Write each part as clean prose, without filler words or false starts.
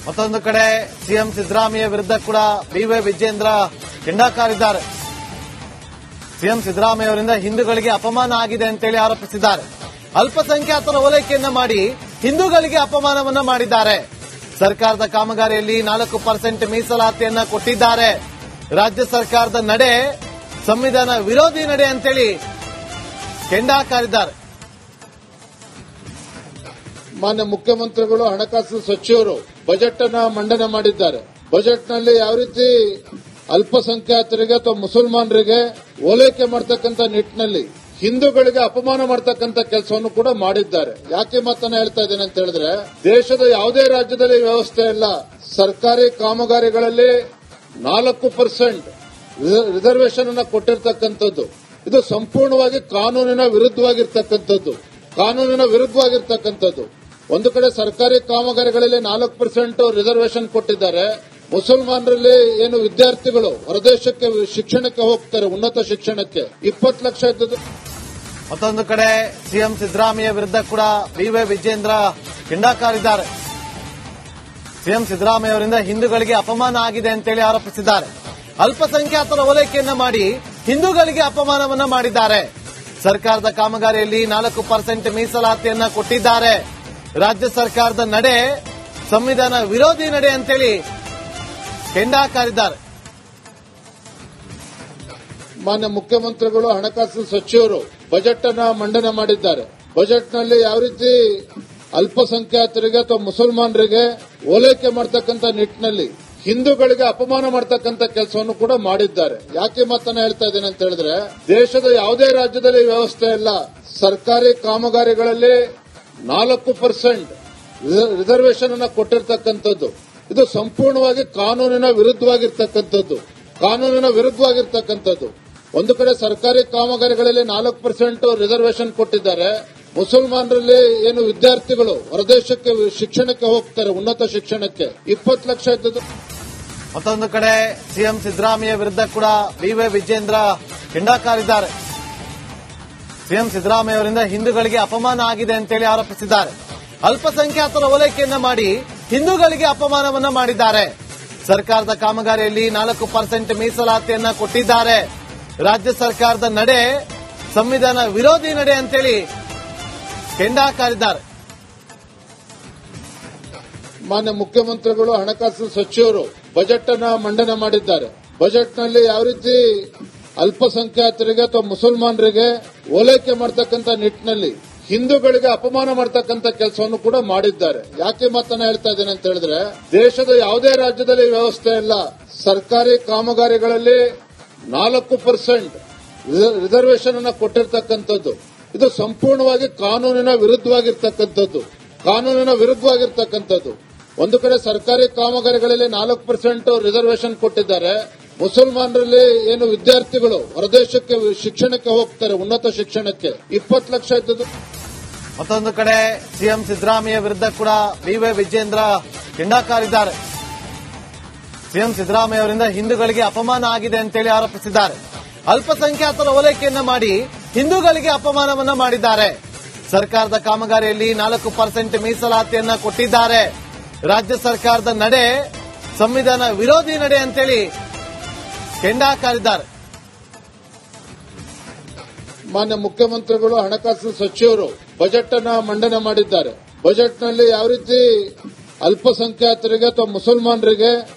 ಮತ್ತೊಂದು ಕಡೆ ಸಿಎಂ ಸಿದ್ದರಾಮಯ್ಯ ವಿರುದ್ಧ ಕೂಡ ಬಿವೈ ವಿಜೇಂದ್ರ ಕೆಂಡಕಾರಿದ್ದಾರೆ. ಸಿಎಂ ಸಿದ್ದರಾಮಯ್ಯ ಅವರಿಂದ ಹಿಂದೂಗಳಿಗೆ ಅಪಮಾನ ಆಗಿದೆ ಅಂತೇಳಿ ಆರೋಪಿಸಿದ್ದಾರೆ. ಅಲ್ಪಸಂಖ್ಯಾತರ ಓಲೈಕೆಯನ್ನ ಮಾಡಿ ಹಿಂದೂಗಳಿಗೆ ಅಪಮಾನವನ್ನ ಮಾಡಿದ್ದಾರೆ. ಸರ್ಕಾರದ ಕಾಮಗಾರಿಯಲ್ಲಿ 4% ಮೀಸಲಾತಿಯನ್ನ ಕೊಟ್ಟಿದ್ದಾರೆ. ರಾಜ್ಯ ಸರ್ಕಾರದ ನಡೆ ಸಂವಿಧಾನ ವಿರೋಧಿ ನಡೆ ಅಂತೇಳಿ ಕೆಂಡಕಾರಿದ್ದಾರೆ. ಮಾನ್ಯ ಮುಖ್ಯಮಂತ್ರಿಗಳು ಹಣಕಾಸು ಸಚಿವರು ಬಜೆಟ್ ಅನ್ನ ಮಂಡನೆ ಮಾಡಿದ್ದಾರೆ. ಬಜೆಟ್ ನಲ್ಲಿ ಯಾವ ರೀತಿ ಅಲ್ಪಸಂಖ್ಯಾತರಿಗೆ ಅಥವಾ ಮುಸಲ್ಮಾನರಿಗೆ ಓಲೈಕೆ ಮಾಡತಕ್ಕಂತ ನಿಟ್ಟಿನಲ್ಲಿ ಹಿಂದೂಗಳಿಗೆ ಅಪಮಾನ ಮಾಡತಕ್ಕಂತ ಕೆಲಸವನ್ನು ಕೂಡ ಮಾಡಿದ್ದಾರೆ. ಯಾಕೆ ಮಾತನ್ನ ಹೇಳ್ತಾ ಇದ್ದೇನೆ ಅಂತ ಹೇಳಿದ್ರೆ, ದೇಶದ ಯಾವುದೇ ರಾಜ್ಯದಲ್ಲಿ ವ್ಯವಸ್ಥೆ ಇಲ್ಲ. ಸರ್ಕಾರಿ ಕಾಮಗಾರಿಗಳಲ್ಲಿ 4% ರಿಸರ್ವೇಶನ್ ಅನ್ನ ಕೊಟ್ಟಿರ್ತಕ್ಕಂಥದ್ದು ಇದು ಸಂಪೂರ್ಣವಾಗಿ ಕಾನೂನಿನ ವಿರುದ್ಧವಾಗಿರ್ತಕ್ಕಂಥದ್ದು. ಒಂದು ಕಡೆ ಸರ್ಕಾರಿ ಕಾಮಗಾರಿಗಳಲ್ಲಿ 4% ರಿಸರ್ವೇಶನ್ ಕೊಟ್ಟಿದ್ದಾರೆ. ಮುಸಲ್ಮಾನರಲ್ಲಿ ಏನು ವಿದ್ಯಾರ್ಥಿಗಳು ಹೊರದೇಶಕ್ಕೆ ಶಿಕ್ಷಣಕ್ಕೆ ಹೋಗ್ತಾರೆ, ಉನ್ನತ ಶಿಕ್ಷಣಕ್ಕೆ 20 ಲಕ್ಷ ಇದ್ದದ್ದು. ಮತ್ತೊಂದು ಕಡೆ ಸಿಎಂ ಸಿದ್ದರಾಮಯ್ಯ ವಿರುದ್ಧ ಕೂಡ ಬಿವೈ ವಿಜೇಂದ್ರ ಕೆಂಡಕಾರಿದ್ದಾರೆ. ಸಿಎಂ ಸಿದ್ದರಾಮಯ್ಯ ಅವರಿಂದ ಹಿಂದೂಗಳಿಗೆ ಅಪಮಾನ ಆಗಿದೆ ಅಂತೇಳಿ ಆರೋಪಿಸಿದ್ದಾರೆ. ಅಲ್ಪಸಂಖ್ಯಾತರ ಓಲೈಕೆಯನ್ನ ಮಾಡಿ ಹಿಂದೂಗಳಿಗೆ ಅಪಮಾನವನ್ನ ಮಾಡಿದ್ದಾರೆ. ಸರ್ಕಾರದ ಕಾಮಗಾರಿಯಲ್ಲಿ 4% ಮೀಸಲಾತಿಯನ್ನ ಕೊಟ್ಟಿದ್ದಾರೆ. ರಾಜ್ಯ ಸರ್ಕಾರದ ನಡೆ ಸಂವಿಧಾನ ವಿರೋಧಿ ನಡೆ ಅಂತೇಳಿ ಕೆಂಡಕಾರಿದ್ದಾರೆ. ಮಾನ್ಯ ಮುಖ್ಯಮಂತ್ರಿಗಳು ಹಣಕಾಸು ಸಚಿವರು ಬಜೆಟ್ ಅನ್ನ ಮಂಡನೆ ಮಾಡಿದ್ದಾರೆ. ಬಜೆಟ್ ನಲ್ಲಿ ಯಾವ ರೀತಿ ಅಲ್ಪಸಂಖ್ಯಾತರಿಗೆ ಅಥವಾ ಮುಸಲ್ಮಾನರಿಗೆ ಓಲೈಕೆ ಮಾಡತಕ್ಕಂತ ನಿಟ್ಟಿನಲ್ಲಿ ಹಿಂದೂಗಳಿಗೆ ಅಪಮಾನ ಮಾಡತಕ್ಕಂತ ಕೆಲಸವನ್ನು ಕೂಡ ಮಾಡಿದ್ದಾರೆ. ಯಾಕೆ ಮಾತನ್ನ ಹೇಳ್ತಾ ಇದ್ದೇನೆ ಅಂತ ಹೇಳಿದ್ರೆ, ದೇಶದ ಯಾವುದೇ ರಾಜ್ಯದಲ್ಲಿ ವ್ಯವಸ್ಥೆ ಇಲ್ಲ. ಸರ್ಕಾರಿ ಕಾಮಗಾರಿಗಳಲ್ಲಿ 4% ರಿಸರ್ವೇಶನ್ ಅನ್ನ ಕೊಟ್ಟಿರ್ತಕ್ಕಂಥದ್ದು ಇದು ಸಂಪೂರ್ಣವಾಗಿ ಕಾನೂನಿನ ವಿರುದ್ಧವಾಗಿರ್ತಕ್ಕಂಥದ್ದು. ಒಂದು ಕಡೆ ಸರ್ಕಾರಿ ಕಾಮಗಾರಿಗಳಲ್ಲಿ 4% ರಿಸರ್ವೇಶನ್ ಕೊಟ್ಟಿದ್ದಾರೆ. ಮುಸಲ್ಮಾನರಲ್ಲಿ ಏನು ವಿದ್ಯಾರ್ಥಿಗಳು ಹೊರದೇಶಕ್ಕೆ ಶಿಕ್ಷಣಕ್ಕೆ ಹೋಗ್ತಾರೆ, ಉನ್ನತ ಶಿಕ್ಷಣಕ್ಕೆ 20 ಲಕ್ಷ ಇದ್ದದ್ದು. ಮತ್ತೊಂದು ಕಡೆ ಸಿಎಂ ಸಿದ್ದರಾಮಯ್ಯ ವಿರುದ್ಧ ಕೂಡ ಬಿವೈ ವಿಜೇಂದ್ರ ಕೆಂಡಕಾರಿದ್ದಾರೆ. ಸಿಎಂ ಸಿದ್ದರಾಮಯ್ಯ ಅವರಿಂದ ಹಿಂದೂಗಳಿಗೆ ಅಪಮಾನ ಆಗಿದೆ ಅಂತೇಳಿ ಆರೋಪಿಸಿದ್ದಾರೆ. ಅಲ್ಪಸಂಖ್ಯಾತರ ಓಲೈಕೆಯನ್ನ ಮಾಡಿ ಹಿಂದೂಗಳಿಗೆ ಅಪಮಾನವನ್ನ ಮಾಡಿದ್ದಾರೆ. ಸರ್ಕಾರದ ಕಾಮಗಾರಿಯಲ್ಲಿ 4% ಮೀಸಲಾತಿಯನ್ನ ಕೊಟ್ಟಿದ್ದಾರೆ. ರಾಜ್ಯ ಸರ್ಕಾರದ ನಡೆ ಸಂವಿಧಾನ ವಿರೋಧಿ ನಡೆ ಅಂತೇಳಿ ಕೆಂಡಕಾರಿದ್ದಾರೆ. ಮಾನ್ಯ ಮುಖ್ಯಮಂತ್ರಿಗಳು ಹಣಕಾಸು ಸಚಿವರು ಬಜೆಟ್ ಅನ್ನ ಮಂಡನೆ ಮಾಡಿದ್ದಾರೆ. ಬಜೆಟ್ ನಲ್ಲಿ ಯಾವ ರೀತಿ ಅಲ್ಪಸಂಖ್ಯಾತರಿಗೆ ಅಥವಾ ಮುಸಲ್ಮಾನರಿಗೆ ಓಲೈಕೆ ಮಾಡತಕ್ಕಂತ ನಿಟ್ಟಿನಲ್ಲಿ ಹಿಂದೂಗಳಿಗೆ ಅಪಮಾನ ಮಾಡತಕ್ಕಂತ ಕೆಲಸವನ್ನು ಕೂಡ ಮಾಡಿದ್ದಾರೆ. ಯಾಕೆ ಮಾತನ್ನ ಹೇಳ್ತಾ ಇದ್ದೇನೆ ಅಂತ ಹೇಳಿದ್ರೆ, ದೇಶದ ಯಾವುದೇ ರಾಜ್ಯದಲ್ಲಿ ವ್ಯವಸ್ಥೆ ಇಲ್ಲ. ಸರ್ಕಾರಿ ಕಾಮಗಾರಿಗಳಲ್ಲಿ 4% ರಿಸರ್ವೇಶನ್ ಅನ್ನ ಕೊಟ್ಟಿರ್ತಕ್ಕಂಥದ್ದು ಇದು ಸಂಪೂರ್ಣವಾಗಿ ಕಾನೂನಿನ ವಿರುದ್ಧವಾಗಿರ್ತಕ್ಕಂಥದ್ದು. ಒಂದು ಕಡೆ ಸರ್ಕಾರಿ ಕಾಮಗಾರಿಗಳಲ್ಲಿ 4% ರಿಸರ್ವೇಶನ್ ಕೊಟ್ಟಿದ್ದಾರೆ. ಮುಸಲ್ಮಾನರಲ್ಲಿ ಏನು ವಿದ್ಯಾರ್ಥಿಗಳು ಹೊರದೇಶಕ್ಕೆ ಶಿಕ್ಷಣಕ್ಕೆ ಹೋಗ್ತಾರೆ, ಉನ್ನತ ಶಿಕ್ಷಣಕ್ಕೆ 20 ಲಕ್ಷ ಇದ್ದದ್ದು. ಮತ್ತೊಂದು ಕಡೆ ಸಿಎಂ ಸಿದ್ದರಾಮಯ್ಯ ವಿರುದ್ಧ ಕೂಡ ಬಿವೈ ವಿಜೇಂದ್ರ ಕೆಂಡಕಾರಿದ್ದಾರೆ. ಸಿಎಂ ಸಿದ್ದರಾಮಯ್ಯ ಅವರಿಂದ ಹಿಂದೂಗಳಿಗೆ ಅಪಮಾನ ಆಗಿದೆ ಅಂತೇಳಿ ಆರೋಪಿಸಿದ್ದಾರೆ. ಅಲ್ಪಸಂಖ್ಯಾತರ ಓಲೈಕೆಯನ್ನ ಮಾಡಿ ಹಿಂದೂಗಳಿಗೆ ಅಪಮಾನವನ್ನ ಮಾಡಿದ್ದಾರೆ. ಸರ್ಕಾರದ ಕಾಮಗಾರಿಯಲ್ಲಿ 4% ಮೀಸಲಾತಿಯನ್ನ ಕೊಟ್ಟಿದ್ದಾರೆ. ರಾಜ್ಯ ಸರ್ಕಾರದ ನಡೆ ಸಂವಿಧಾನ ವಿರೋಧಿ ನಡೆ ಅಂತೇಳಿ ಕೆಂಡಕಾರಿದ್ದಾರೆ. ಮಾನ್ಯ ಮುಖ್ಯಮಂತ್ರಿಗಳು ಹಣಕಾಸು ಸಚಿವರು ಬಜೆಟ್ ಅನ್ನ ಮಂಡನೆ ಮಾಡಿದ್ದಾರೆ. ಬಜೆಟ್ ನಲ್ಲಿ ಯಾವ ರೀತಿ ಅಲ್ಪಸಂಖ್ಯಾತರಿಗೆ ಅಥವಾ ಮುಸಲ್ಮಾನರಿಗೆ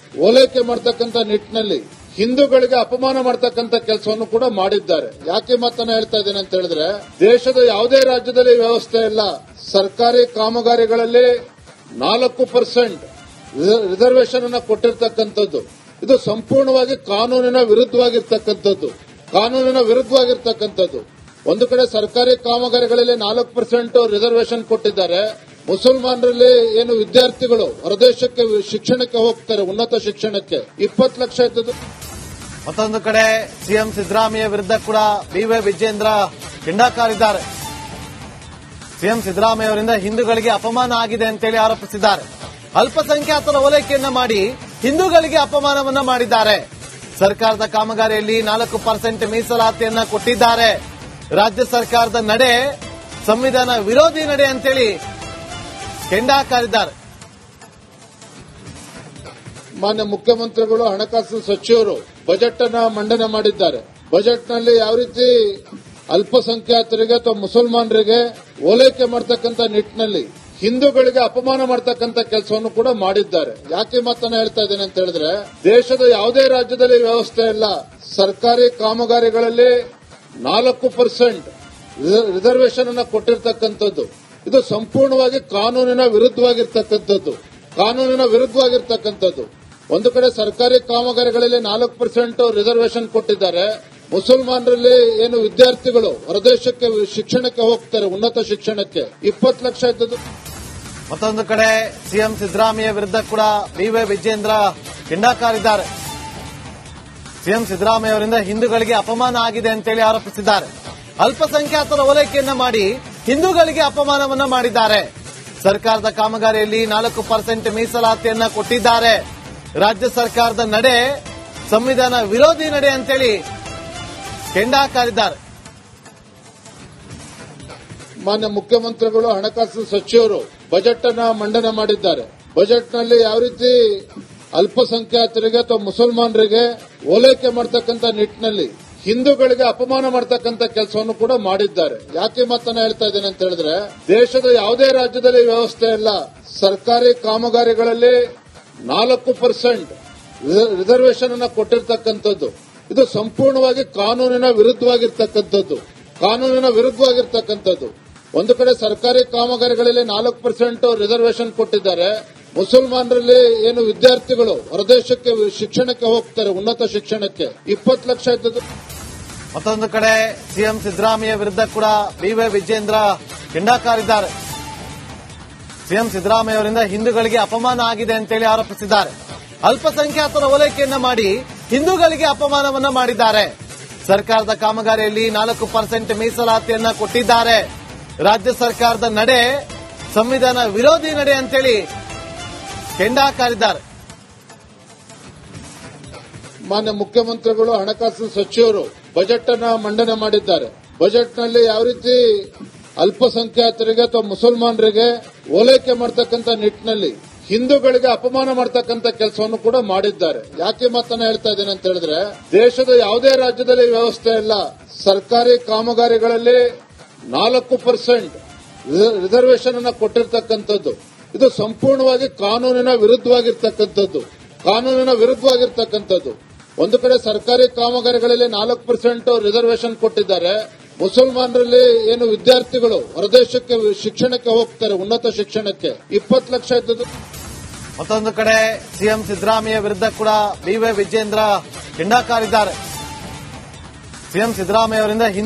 ಓಲೈಕೆ ಮಾಡತಕ್ಕಂತ ನಿಟ್ಟಿನಲ್ಲಿ ಹಿಂದೂಗಳಿಗೆ ಅಪಮಾನ ಮಾಡತಕ್ಕಂತ ಕೆಲಸವನ್ನು ಕೂಡ ಮಾಡಿದ್ದಾರೆ. ಯಾಕೆ ಮಾತನ್ನ ಹೇಳ್ತಾ ಇದ್ದೇನೆ ಅಂತ ಹೇಳಿದ್ರೆ, ದೇಶದ ಯಾವುದೇ ರಾಜ್ಯದಲ್ಲಿ ವ್ಯವಸ್ಥೆ ಇಲ್ಲ. ಸರ್ಕಾರಿ ಕಾಮಗಾರಿಗಳಲ್ಲಿ 4% ರಿಸರ್ವೇಶನ್ ಅನ್ನ ಕೊಟ್ಟಿರ್ತಕ್ಕಂಥದ್ದು ಇದು ಸಂಪೂರ್ಣವಾಗಿ ಕಾನೂನಿನ ವಿರುದ್ಧವಾಗಿರ್ತಕ್ಕಂಥದ್ದು. ಒಂದು ಕಡೆ ಸರ್ಕಾರಿ ಕಾಮಗಾರಿಗಳಲ್ಲಿ 4% ರಿಸರ್ವೇಶನ್ ಕೊಟ್ಟಿದ್ದಾರೆ. ಮುಸಲ್ಮಾನರಲ್ಲಿ ಏನು ವಿದ್ಯಾರ್ಥಿಗಳು ಹೊರದೇಶಕ್ಕೆ ಶಿಕ್ಷಣಕ್ಕೆ ಹೋಗ್ತಾರೆ, ಉನ್ನತ ಶಿಕ್ಷಣಕ್ಕೆ 20 ಲಕ್ಷ ಇದ್ದದ್ದು. ಮತ್ತೊಂದು ಕಡೆ ಸಿಎಂ ಸಿದ್ದರಾಮಯ್ಯ ವಿರುದ್ಧ ಕೂಡ ಬಿವೈ ವಿಜೇಂದ್ರ ಕೆಂಡಕಾರಿದ್ದಾರೆ. ಸಿಎಂ ಸಿದ್ದರಾಮಯ್ಯ ಅವರಿಂದ ಹಿಂದೂಗಳಿಗೆ ಅಪಮಾನ ಆಗಿದೆ ಅಂತೇಳಿ ಆರೋಪಿಸಿದ್ದಾರೆ. ಅಲ್ಪಸಂಖ್ಯಾತರ ಓಲೈಕೆಯನ್ನ ಮಾಡಿ ಹಿಂದೂಗಳಿಗೆ ಅಪಮಾನವನ್ನ ಮಾಡಿದ್ದಾರೆ. ಸರ್ಕಾರದ ಕಾಮಗಾರಿಯಲ್ಲಿ 4% ಮೀಸಲಾತಿಯನ್ನ ಕೊಟ್ಟಿದ್ದಾರೆ. ರಾಜ್ಯ ಸರ್ಕಾರದ ನಡೆ ಸಂವಿಧಾನ ವಿರೋಧಿ ನಡೆ ಅಂತೇಳಿ ಕೆಂಡಕಾರಿದ್ದಾರೆ. ಮಾನ್ಯ ಮುಖ್ಯಮಂತ್ರಿಗಳು ಹಣಕಾಸು ಸಚಿವರು ಬಜೆಟ್ ಅನ್ನ ಮಂಡನೆ ಮಾಡಿದ್ದಾರೆ. ಬಜೆಟ್ ನಲ್ಲಿ ಯಾವ ರೀತಿ ಅಲ್ಪಸಂಖ್ಯಾತರಿಗೆ ಅಥವಾ ಮುಸಲ್ಮಾನರಿಗೆ ಓಲೈಕೆ ಮಾಡತಕ್ಕಂತ ನಿಟ್ಟಿನಲ್ಲಿ ಹಿಂದೂಗಳಿಗೆ ಅಪಮಾನ ಮಾಡತಕ್ಕಂತ ಕೆಲಸವನ್ನು ಕೂಡ ಮಾಡಿದ್ದಾರೆ. ಯಾಕೆ ಮಾತನ್ನ ಹೇಳ್ತಾ ಇದ್ದೇನೆ ಅಂತ ಹೇಳಿದ್ರೆ, ದೇಶದ ಯಾವುದೇ ರಾಜ್ಯದಲ್ಲಿ ವ್ಯವಸ್ಥೆ ಇಲ್ಲ. ಸರ್ಕಾರಿ ಕಾಮಗಾರಿಗಳಲ್ಲಿ 4% ರಿಸರ್ವೇಶನ್ ಅನ್ನ ಕೊಟ್ಟಿರ್ತಕ್ಕಂಥದ್ದು ಇದು ಸಂಪೂರ್ಣವಾಗಿ ಕಾನೂನಿನ ವಿರುದ್ಧವಾಗಿರ್ತಕ್ಕಂಥದ್ದು. ಒಂದು ಕಡೆ ಸರ್ಕಾರಿ ಕಾಮಗಾರಿಗಳಲ್ಲಿ 4% ರಿಸರ್ವೇಶನ್ ಕೊಟ್ಟಿದ್ದಾರೆ. ಮುಸಲ್ಮಾನರಲ್ಲಿ ಏನು ವಿದ್ಯಾರ್ಥಿಗಳು ಹೊರದೇಶಕ್ಕೆ ಶಿಕ್ಷಣಕ್ಕೆ ಹೋಗ್ತಾರೆ, ಉನ್ನತ ಶಿಕ್ಷಣಕ್ಕೆ 20 ಲಕ್ಷ ಇದ್ದದ್ದು. ಮತ್ತೊಂದು ಕಡೆ ಸಿಎಂ ಸಿದ್ದರಾಮಯ್ಯ ವಿರುದ್ಧ ಕೂಡ ಬಿವೈ ವಿಜೇಂದ್ರ ಕಿಂಡಕಾರಿದ್ದಾರೆ. ಸಿಎಂ ಸಿದ್ದರಾಮಯ್ಯ ಅವರಿಂದ ಹಿಂದೂಗಳಿಗೆ ಅಪಮಾನ ಆಗಿದೆ ಅಂತೇಳಿ ಆರೋಪಿಸಿದ್ದಾರೆ. ಅಲ್ಪಸಂಖ್ಯಾತರ ಓಲೈಕೆಯನ್ನ ಮಾಡಿ ಹಿಂದೂಗಳಿಗೆ ಅಪಮಾನವನ್ನ ಮಾಡಿದ್ದಾರೆ. ಸರ್ಕಾರದ ಕಾಮಗಾರಿಯಲ್ಲಿ 4% ಮೀಸಲಾತಿಯನ್ನ ಕೊಟ್ಟಿದ್ದಾರೆ. ರಾಜ್ಯ ಸರ್ಕಾರದ ನಡೆ ಸಂವಿಧಾನ ವಿರೋಧಿ ನಡೆ ಅಂತೇಳಿ ಕೆಂಡಕಾರಿದ್ದಾರೆ. ಮಾನ್ಯ ಮುಖ್ಯಮಂತ್ರಿಗಳು ಹಣಕಾಸು ಸಚಿವರು ಬಜೆಟ್ ಅನ್ನ ಮಂಡನೆ ಮಾಡಿದ್ದಾರೆ. ಬಜೆಟ್ ನಲ್ಲಿ ಯಾವ ರೀತಿ ಅಲ್ಪಸಂಖ್ಯಾತರಿಗೆ ಅಥವಾ ಮುಸಲ್ಮಾನರಿಗೆ ಓಲೈಕೆ ಮಾಡತಕ್ಕಂತ ನಿಟ್ಟಿನಲ್ಲಿ ಹಿಂದೂಗಳಿಗೆ ಅಪಮಾನ ಮಾಡತಕ್ಕಂತ ಕೆಲಸವನ್ನು ಕೂಡ ಮಾಡಿದ್ದಾರೆ. ಯಾಕೆ ಮಾತನ್ನ ಹೇಳ್ತಾ ಇದ್ದೇನೆ ಅಂತ ಹೇಳಿದ್ರೆ, ದೇಶದ ಯಾವುದೇ ರಾಜ್ಯದಲ್ಲಿ ವ್ಯವಸ್ಥೆ ಇಲ್ಲ. ಸರ್ಕಾರಿ ಕಾಮಗಾರಿಗಳಲ್ಲಿ 4% ರಿಸರ್ವೇಶನ್ ಅನ್ನ ಕೊಟ್ಟಿರ್ತಕ್ಕಂಥದ್ದು ಇದು ಸಂಪೂರ್ಣವಾಗಿ ಕಾನೂನಿನ ವಿರುದ್ಧವಾಗಿರ್ತಕ್ಕಂಥದ್ದು. ಒಂದು ಕಡೆ ಸರ್ಕಾರಿ ಕಾಮಗಾರಿಗಳಲ್ಲಿ 4% ರಿಸರ್ವೇಶನ್ ಕೊಟ್ಟಿದ್ದಾರೆ. ಮುಸಲ್ಮಾನರಲ್ಲಿ ಏನು ವಿದ್ಯಾರ್ಥಿಗಳು ಹೊರದೇಶಕ್ಕೆ ಶಿಕ್ಷಣಕ್ಕೆ ಹೋಗ್ತಾರೆ, ಉನ್ನತ ಶಿಕ್ಷಣಕ್ಕೆ 20 ಲಕ್ಷ ಇದ್ದದ್ದು. ಮತ್ತೊಂದು ಕಡೆ ಸಿಎಂ ಸಿದ್ದರಾಮಯ್ಯ ವಿರುದ್ಧ ಕೂಡ ಬಿವೈ ವಿಜೇಂದ್ರ ಕಿಂಡಕಾರಿದ್ದಾರೆ. ಸಿಎಂ ಸಿದ್ದರಾಮಯ್ಯ ಅವರಿಂದ ಹಿಂದೂಗಳಿಗೆ ಅಪಮಾನ ಆಗಿದೆ ಅಂತೇಳಿ ಆರೋಪಿಸಿದ್ದಾರೆ. ಅಲ್ಪಸಂಖ್ಯಾತರ ಓಲೈಕೆಯನ್ನ ಮಾಡಿ ಹಿಂದೂಗಳಿಗೆ ಅಪಮಾನವನ್ನ ಮಾಡಿದ್ದಾರೆ. ಸರ್ಕಾರದ ಕಾಮಗಾರಿಯಲ್ಲಿ 4% ಮೀಸಲಾತಿಯನ್ನ ಕೊಟ್ಟಿದ್ದಾರೆ. ರಾಜ್ಯ ಸರ್ಕಾರದ ನಡೆ ಸಂವಿಧಾನ ವಿರೋಧಿ ನಡೆ ಅಂತೇಳಿ ಕೆಂಡಕಾರಿದ್ದಾರೆ. ಮಾನ್ಯ ಮುಖ್ಯಮಂತ್ರಿಗಳು ಹಣಕಾಸು ಸಚಿವರು ಬಜೆಟ್ ಅನ್ನ ಮಂಡನೆ ಮಾಡಿದ್ದಾರೆ. ಬಜೆಟ್ ನಲ್ಲಿ ಯಾವ ರೀತಿ ಅಲ್ಪಸಂಖ್ಯಾತರಿಗೆ ಅಥವಾ ಮುಸಲ್ಮಾನರಿಗೆ ಓಲೈಕೆ ಮಾಡತಕ್ಕಂತ ನಿಟ್ಟಿನಲ್ಲಿ ಹಿಂದೂಗಳಿಗೆ ಅಪಮಾನ ಮಾಡತಕ್ಕಂತ ಕೆಲಸವನ್ನು ಕೂಡ ಮಾಡಿದ್ದಾರೆ. ಯಾಕೆ ಮಾತನ್ನ ಹೇಳ್ತಾ ಇದ್ದೇನೆ ಅಂತ ಹೇಳಿದ್ರೆ, ದೇಶದ ಯಾವುದೇ ರಾಜ್ಯದಲ್ಲಿ ವ್ಯವಸ್ಥೆ ಇಲ್ಲ. ಸರ್ಕಾರಿ ಕಾಮಗಾರಿಗಳಲ್ಲಿ 4% ರಿಸರ್ವೇಶನ್ ಅನ್ನ ಕೊಟ್ಟಿರ್ತಕ್ಕಂಥದ್ದು ಇದು ಸಂಪೂರ್ಣವಾಗಿ ಕಾನೂನಿನ ವಿರುದ್ಧವಾಗಿರ್ತಕ್ಕಂಥದ್ದು. ಒಂದು ಕಡೆ ಸರ್ಕಾರಿ ಕಾಮಗಾರಿಗಳಲ್ಲಿ 4% ರಿಸರ್ವೇಶನ್ ಕೊಟ್ಟಿದ್ದಾರೆ. ಮುಸಲ್ಮಾನರಲ್ಲಿ ಏನು ವಿದ್ಯಾರ್ಥಿಗಳು ಹೊರದೇಶಕ್ಕೆ ಶಿಕ್ಷಣಕ್ಕೆ ಹೋಗ್ತಾರೆ, ಉನ್ನತ ಶಿಕ್ಷಣಕ್ಕೆ 20 ಲಕ್ಷ ಇದ್ದದ್ದು. ಮತ್ತೊಂದು ಕಡೆ ಸಿಎಂ ಸಿದ್ದರಾಮಯ್ಯ ವಿರುದ್ಧ ಕೂಡ ಬಿವೈ ವಿಜೇಂದ್ರ ಕಿಂಡಕಾರಿದ್ದಾರೆ. ಸಿಎಂ ಸಿದ್ದರಾಮಯ್ಯ ಅವರಿಂದ